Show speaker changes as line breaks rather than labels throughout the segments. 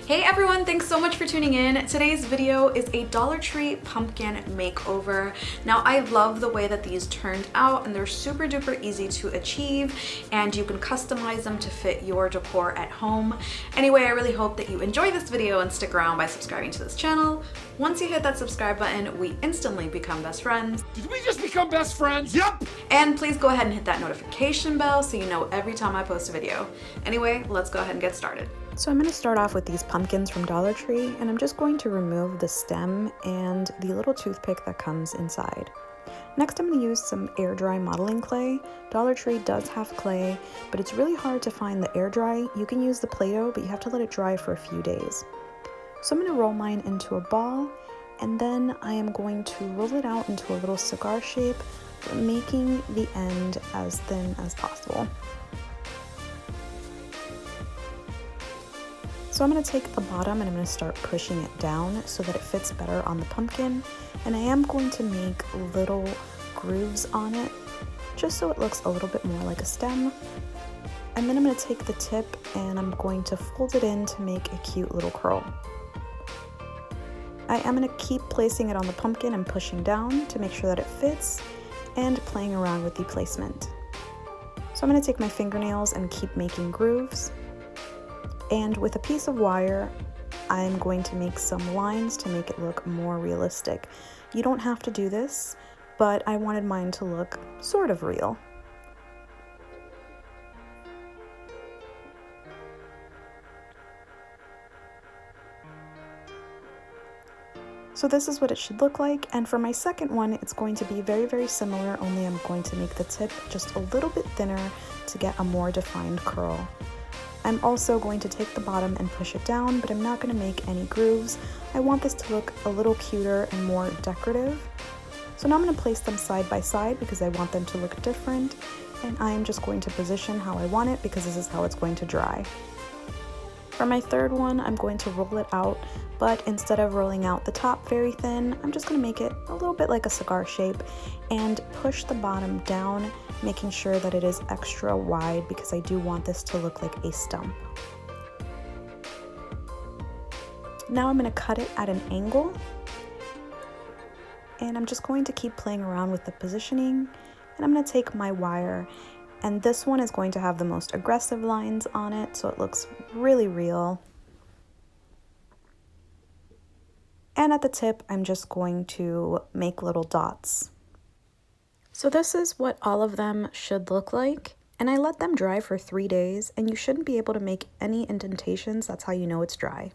Hey everyone, thanks so much for tuning in. Today's video is a Dollar Tree pumpkin makeover. Now I love the way that these turned out and they're super duper easy to achieve and you can customize them to fit your decor at home. Anyway, I really hope that you enjoy this video and stick around by subscribing to this channel. Once you hit that subscribe button, we instantly become best friends.
Did we just become best friends? Yep!
And please go ahead and hit that notification bell so you know every time I post a video. Anyway, let's go ahead and get started. So I'm going to start off with these pumpkins from Dollar Tree, and I'm just going to remove the stem and the little toothpick that comes inside. Next, I'm going to use some air dry modeling clay. Dollar Tree does have clay, but it's really hard to find the air dry. You can use the Play-Doh, but you have to let it dry for a few days. So I'm going to roll mine into a ball, and then I am going to roll it out into a little cigar shape, making the end as thin as possible. So I'm going to take the bottom and I'm going to start pushing it down so that it fits better on the pumpkin, and I am going to make little grooves on it just so it looks a little bit more like a stem. And then I'm going to take the tip and I'm going to fold it in to make a cute little curl. I am going to keep placing it on the pumpkin and pushing down to make sure that it fits and playing around with the placement. So I'm going to take my fingernails and keep making grooves. And with a piece of wire, I'm going to make some lines to make it look more realistic. You don't have to do this, but I wanted mine to look sort of real. So this is what it should look like, and for my second one, it's going to be very, very similar, only I'm going to make the tip just a little bit thinner to get a more defined curl. I'm also going to take the bottom and push it down, but I'm not going to make any grooves. I want this to look a little cuter and more decorative. So now I'm going to place them side by side because I want them to look different, and I'm just going to position how I want it because this is how it's going to dry. For my third one, I'm going to roll it out, but instead of rolling out the top very thin, I'm just going to make it a little bit like a cigar shape and push the bottom down, making sure that it is extra wide because I do want this to look like a stump. Now I'm going to cut it at an angle, and I'm just going to keep playing around with the positioning, and I'm going to take my wire, and this one is going to have the most aggressive lines on it so it looks really real. And at the tip, I'm just going to make little dots. So this is what all of them should look like, and I let them dry for 3 days, and you shouldn't be able to make any indentations. That's how you know it's dry.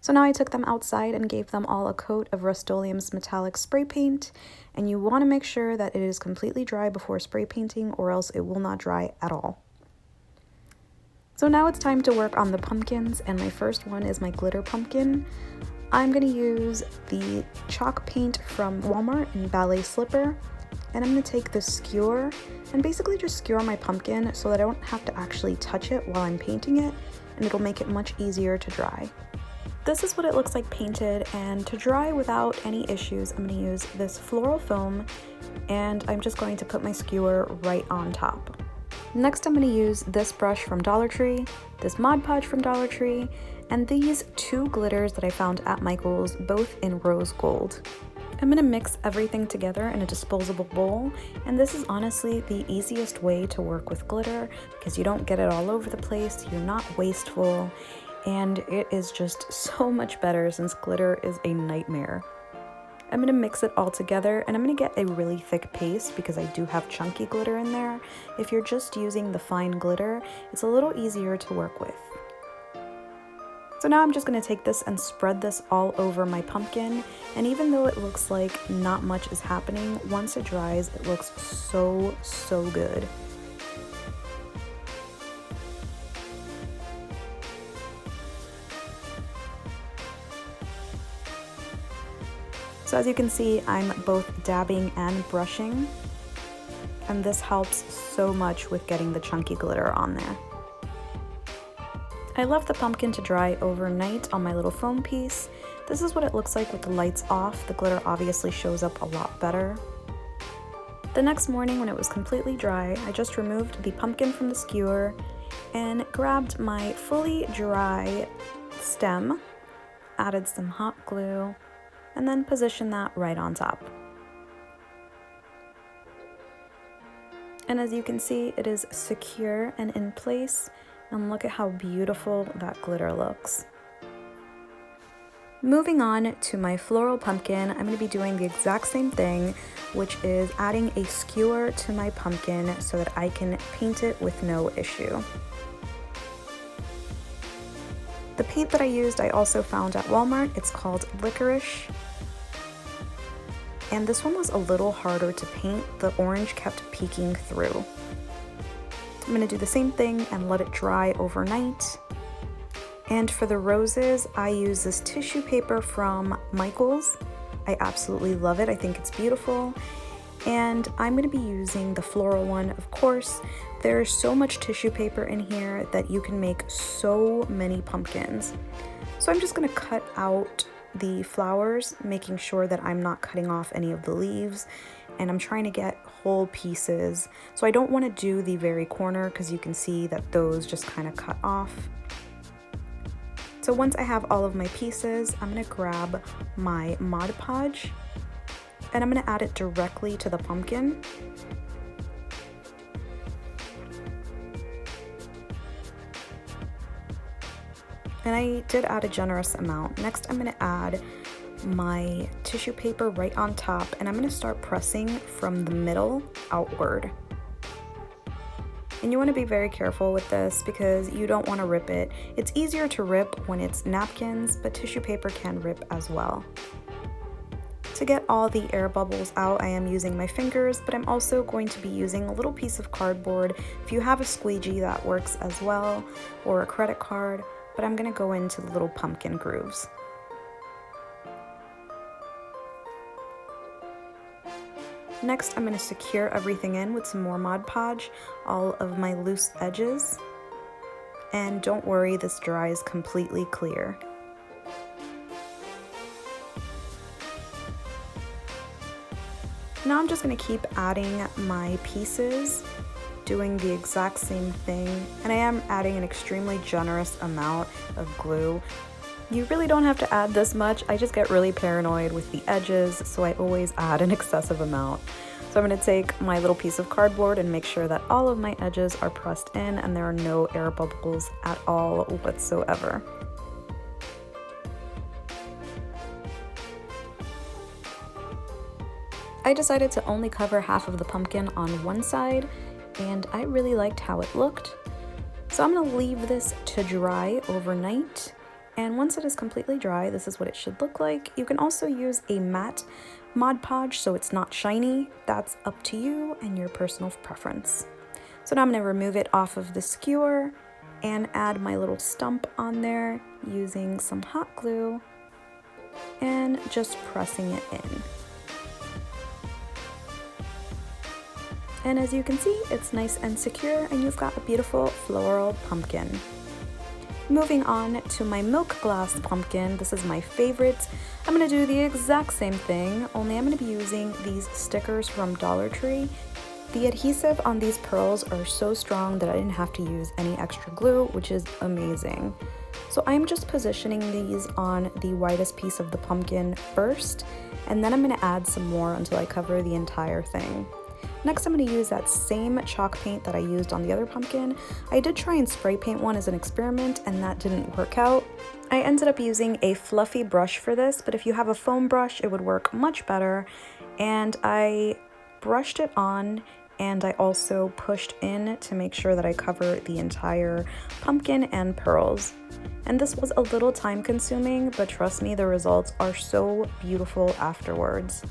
So now I took them outside and gave them all a coat of Rust-Oleum's metallic spray paint, and you want to make sure that it is completely dry before spray painting or else it will not dry at all. So now it's time to work on the pumpkins, and my first one is my glitter pumpkin. I'm going to use the chalk paint from Walmart in Ballet Slipper, and I'm going to take the skewer and basically just skewer my pumpkin so that I don't have to actually touch it while I'm painting it, and it'll make it much easier to dry. This is what it looks like painted, and to dry without any issues, I'm going to use this floral foam, and I'm just going to put my skewer right on top. Next, I'm going to use this brush from Dollar Tree, this Mod Podge from Dollar Tree, and these two glitters that I found at Michael's, both in rose gold. I'm going to mix everything together in a disposable bowl, and this is honestly the easiest way to work with glitter because you don't get it all over the place, you're not wasteful, and it is just so much better since glitter is a nightmare. I'm going to mix it all together, and I'm going to get a really thick paste because I do have chunky glitter in there. If you're just using the fine glitter, it's a little easier to work with. So now I'm just going to take this and spread this all over my pumpkin, and even though it looks like not much is happening, once it dries, it looks so good. So as you can see, I'm both dabbing and brushing, and this helps so much with getting the chunky glitter on there. I left the pumpkin to dry overnight on my little foam piece. This is what it looks like with the lights off. The glitter obviously shows up a lot better. The next morning when it was completely dry, I just removed the pumpkin from the skewer and grabbed my fully dry stem, added some hot glue, and then position that right on top. And as you can see, it is secure and in place, and look at how beautiful that glitter looks. Moving on to my floral pumpkin, I'm going to be doing the exact same thing, which is adding a skewer to my pumpkin so that I can paint it with no issue. The paint that I used I also found at Walmart. It's called Licorice. And this one was a little harder to paint. The orange kept peeking through. I'm going to do the same thing and let it dry overnight. And for the roses, I use this tissue paper from Michaels. I absolutely love it. I think it's beautiful. And I'm going to be using the floral one, of course. There's so much tissue paper in here that you can make so many pumpkins. So I'm just going to cut out the flowers, making sure that I'm not cutting off any of the leaves, and I'm trying to get whole pieces. So I don't want to do the very corner because you can see that those just kind of cut off. So once I have all of my pieces, I'm going to grab my Mod Podge and I'm going to add it directly to the pumpkin. And I did add a generous amount. Next, I'm going to add my tissue paper right on top, and I'm going to start pressing from the middle outward. And you want to be very careful with this because you don't want to rip it. It's easier to rip when it's napkins, but tissue paper can rip as well. To get all the air bubbles out, I am using my fingers, but I'm also going to be using a little piece of cardboard. If you have a squeegee, that works as well, or a credit card, but I'm going to go into the little pumpkin grooves. Next, I'm going to secure everything in with some more Mod Podge, all of my loose edges. And don't worry, this dries completely clear. Now I'm just going to keep adding my pieces, doing the exact same thing. And I am adding an extremely generous amount of glue. You really don't have to add this much. I just get really paranoid with the edges, so I always add an excessive amount. So I'm going to take my little piece of cardboard and make sure that all of my edges are pressed in and there are no air bubbles at all whatsoever. I decided to only cover half of the pumpkin on one side, and I really liked how it looked. So I'm going to leave this to dry overnight. And once it is completely dry, this is what it should look like. You can also use a matte Mod Podge so it's not shiny. That's up to you and your personal preference. So now I'm going to remove it off of the skewer and add my little stump on there using some hot glue and just pressing it in. And as you can see, it's nice and secure and you've got a beautiful floral pumpkin. Moving on to my milk glass pumpkin, this is my favorite. I'm going to do the exact same thing, only I'm going to be using these stickers from Dollar Tree. The adhesive on these pearls are so strong that I didn't have to use any extra glue, which is amazing. So I'm just positioning these on the widest piece of the pumpkin first, and then I'm going to add some more until I cover the entire thing. Next, I'm going to use that same chalk paint that I used on the other pumpkin. I did try and spray paint one as an experiment and that didn't work out. I ended up using a fluffy brush for this, but if you have a foam brush, it would work much better. And I brushed it on and I also pushed in to make sure that I cover the entire pumpkin and pearls. And this was a little time consuming, but trust me, the results are so beautiful afterwards.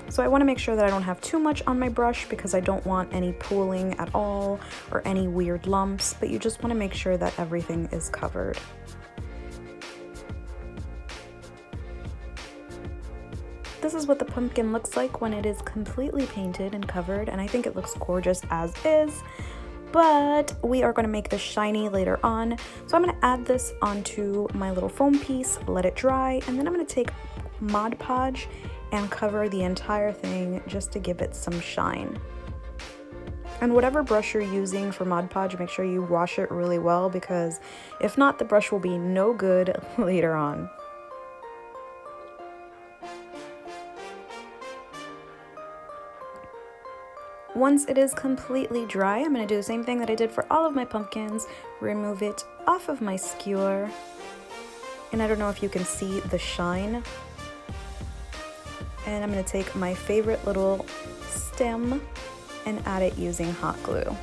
So I want to make sure that I don't have too much on my brush because I don't want any pooling at all or any weird lumps, but you just want to make sure that everything is covered. This is what the pumpkin looks like when it is completely painted and covered, and I think it looks gorgeous as is, but we are going to make this shiny later on. So I'm going to add this onto my little foam piece, let it dry, and then I'm going to take Mod Podge and cover the entire thing just to give it some shine. And whatever brush you're using for Mod Podge, make sure you wash it really well, because if not, the brush will be no good later on. Once it is completely dry, I'm going to do the same thing that I did for all of my pumpkins, remove it off of my skewer. And I don't know if you can see the shine. And I'm going to take my favorite little stem and add it using hot glue.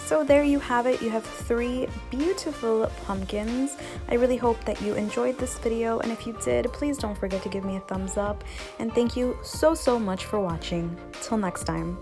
So there you have it. You have 3 beautiful pumpkins. I really hope that you enjoyed this video, and if you did, please don't forget to give me a thumbs up. And thank you so much for watching. Till next time.